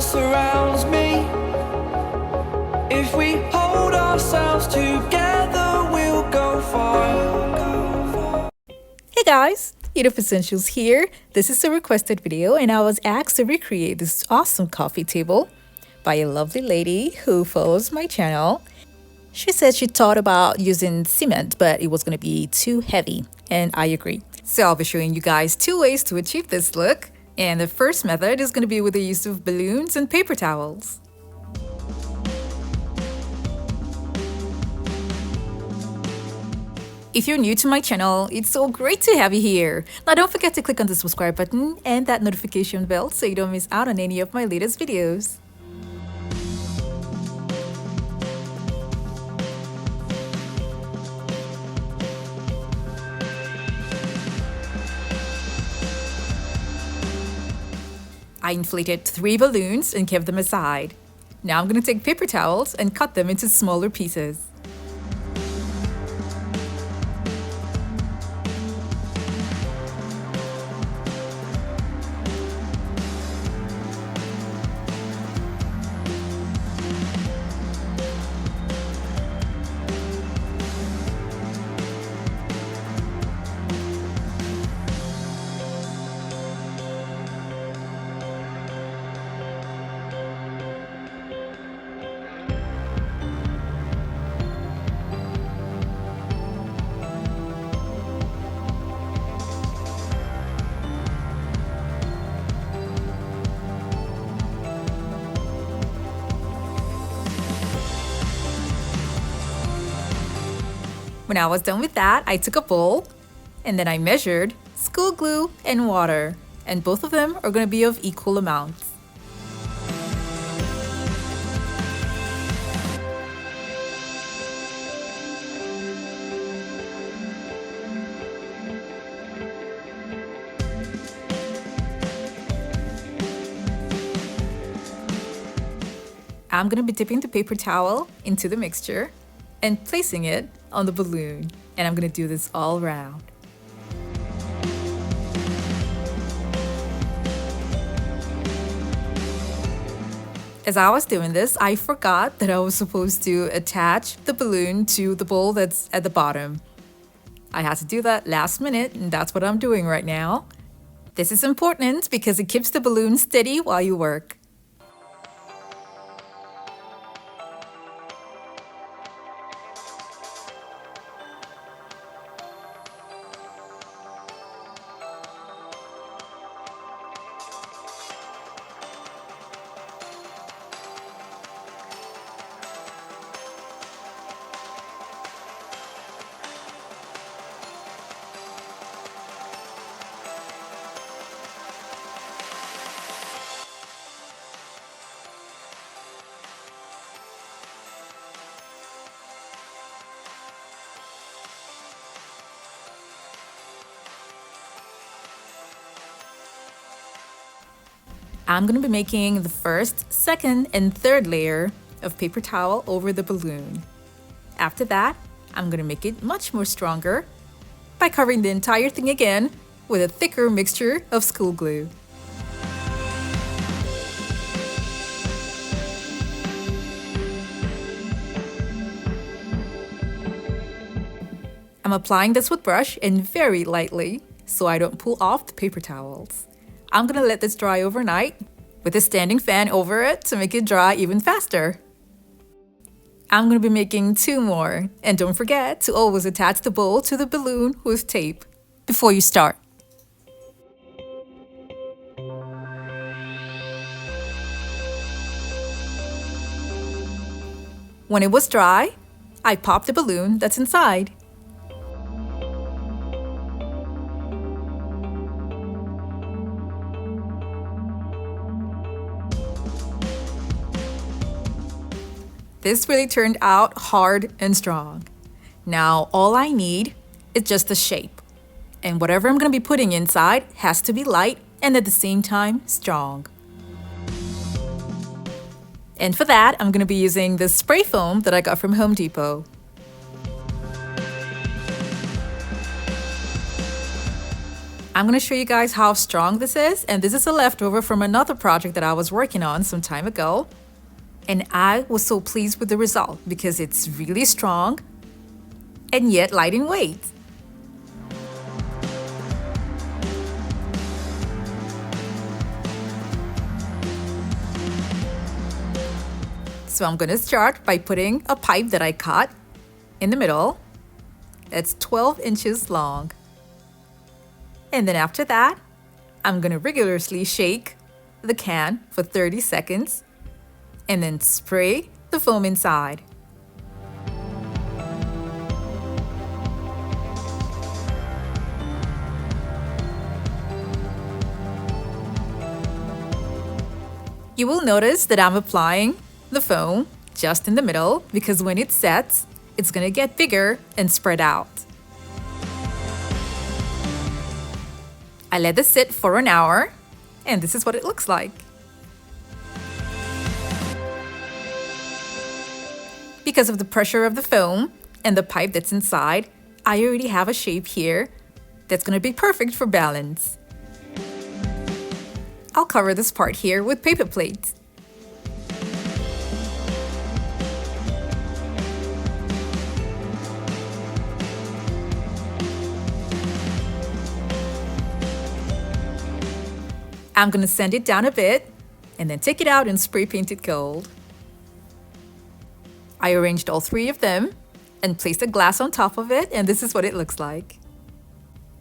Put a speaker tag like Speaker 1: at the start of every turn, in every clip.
Speaker 1: surrounds me. If we hold ourselves together, we'll go far.
Speaker 2: Hey guys, Yoduvh Essentials here. This is a requested video and I was asked to recreate this awesome coffee table by a lovely lady who follows my channel. She said she thought about using cement, but it was going to be too heavy, and I agree. So I'll be showing you guys 2 ways to achieve this look. And the first method is going to be with the use of balloons and paper towels. If you're new to my channel, it's so great to have you here. Now don't forget to click on the subscribe button and that notification bell so you don't miss out on any of my latest videos. I inflated 3 balloons and kept them aside. Now I'm going to take paper towels and cut them into smaller pieces. When I was done with that, I took a bowl and then I measured school glue and water, and both of them are going to be of equal amounts. I'm going to be dipping the paper towel into the mixture and placing it on the balloon, and I'm going to do this all around. As I was doing this, I forgot that I was supposed to attach the balloon to the bowl that's at the bottom. I had to do that last minute, and that's what I'm doing right now. This is important because it keeps the balloon steady while you work. I'm going to be making the first, second, and third layer of paper towel over the balloon. After that, I'm going to make it much more stronger by covering the entire thing again with a thicker mixture of school glue. I'm applying this with brush and very lightly so I don't pull off the paper towels. I'm gonna let this dry overnight with a standing fan over it to make it dry even faster. I'm gonna be making 2 more, and don't forget to always attach the bowl to the balloon with tape before you start. When it was dry, I popped the balloon that's inside. This really turned out hard and strong. Now all I need is just the shape. And whatever I'm going to be putting inside has to be light and at the same time strong. And for that, I'm going to be using this spray foam that I got from Home Depot. I'm going to show you guys how strong this is, and this is a leftover from another project that I was working on some time ago. And I was so pleased with the result because it's really strong and yet light in weight. So I'm going to start by putting a pipe that I cut in the middle. That's 12 inches long. And then after that, I'm going to rigorously shake the can for 30 seconds and then spray the foam inside. You will notice that I'm applying the foam just in the middle because when it sets, it's going to get bigger and spread out. I let this sit for an hour, and this is what it looks like. Because of the pressure of the foam and the pipe that's inside, I already have a shape here that's going to be perfect for balance. I'll cover this part here with paper plates. I'm going to sand it down a bit and then take it out and spray paint it gold. I arranged all three of them and placed a glass on top of it, and this is what it looks like.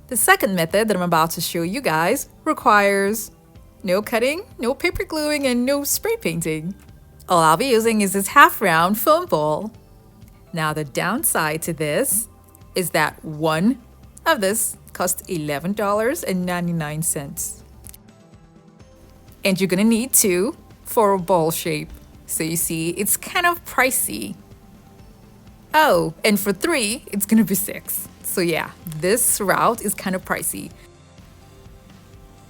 Speaker 2: The second method that I'm about to show you guys requires no cutting, no paper gluing, and no spray painting. All I'll be using is this half-round foam ball. Now the downside to this is that one of this costs $11.99. And you're gonna need two for a ball shape. So you see, it's kind of pricey. Oh, and for three, it's gonna be $6. So yeah, this route is kind of pricey.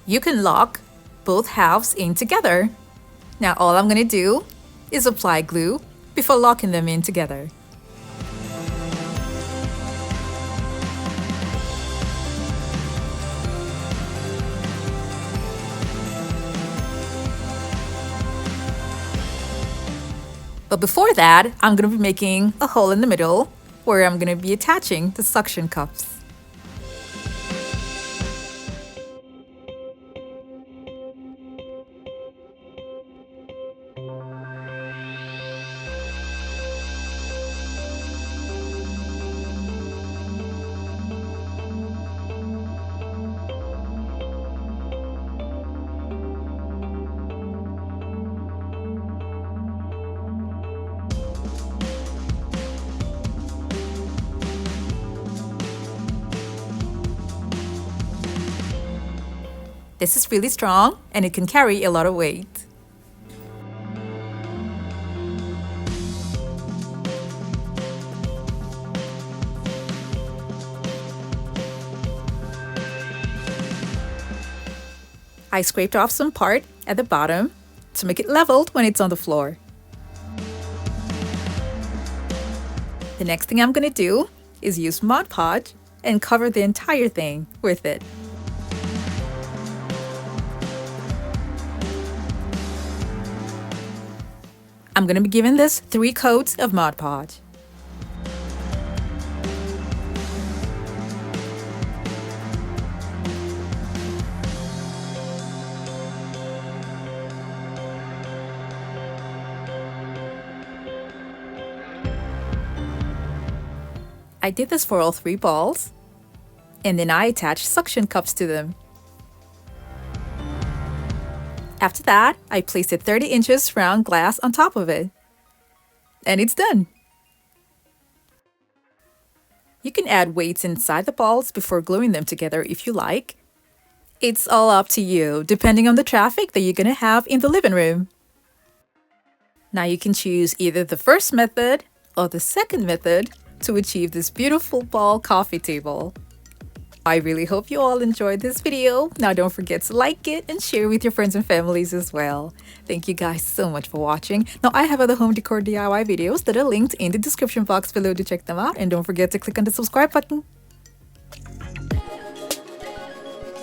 Speaker 2: You can lock both halves in together. Now all I'm gonna do is apply glue before locking them in together. But before that, I'm going to be making a hole in the middle where I'm going to be attaching the suction cups. This is really strong and it can carry a lot of weight. I scraped off some part at the bottom to make it leveled when it's on the floor. The next thing I'm going to do is use Mod Podge and cover the entire thing with it. I'm going to be giving this 3 coats of Mod Podge. I did this for all 3 balls, and then I attached suction cups to them. After that, I placed a 30 inches round glass on top of it. And it's done. You can add weights inside the balls before gluing them together if you like. It's all up to you, depending on the traffic that you're going to have in the living room. Now you can choose either the first method or the second method to achieve this beautiful ball coffee table. I really hope you all enjoyed this video. Now don't forget to like it and share with your friends and families as well. Thank you guys so much for watching. Now I have other home decor DIY videos that are linked in the description box below to check them out, and don't forget to click on the subscribe button.